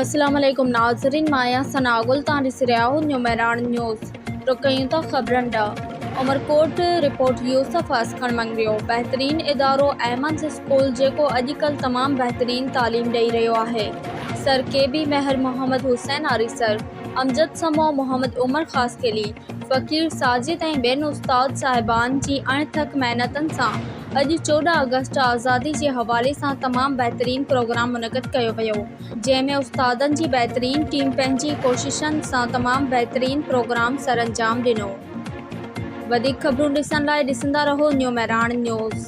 अस्सलाम वालेकुम नाज़रीन, माया सनागुल तां ॾिसी रहिया आहियो न्यूमेरान न्यूज़। रुकयूं था ख़बरनि ॾांहुं। उमरकोट रिपोर्ट यूसुफ असखण मंगरियो बहितरीन इदारो अहमद स्कूल जेको अॼुकल्ह तमामु बहितरीन तालीम ॾेई रहियो आहे। सर केबी महर मोहम्मद हुसैन आरिसर, अमजद समो मोहम्मद उमर ख़ासकेली, फ़कीर साजिद ऐं ॿियनि उस्ताद साहिबान जी अणथक महिनतनि सां अॼु 14 अगस्त आज़ादी जे हवाले सां तमामु बहितरीन प्रोग्राम मुनक़िद कयो वियो, जंहिंमें उस्तादनि जी बहितरीन टीम पंहिंजी कोशिशनि सां तमामु बहितरीन प्रोग्राम सरअंजाम ॾिनो। वधीक ख़बरूं ॾिसण लाइ ॾिसंदा रहो न्यूमेरान न्यूज़।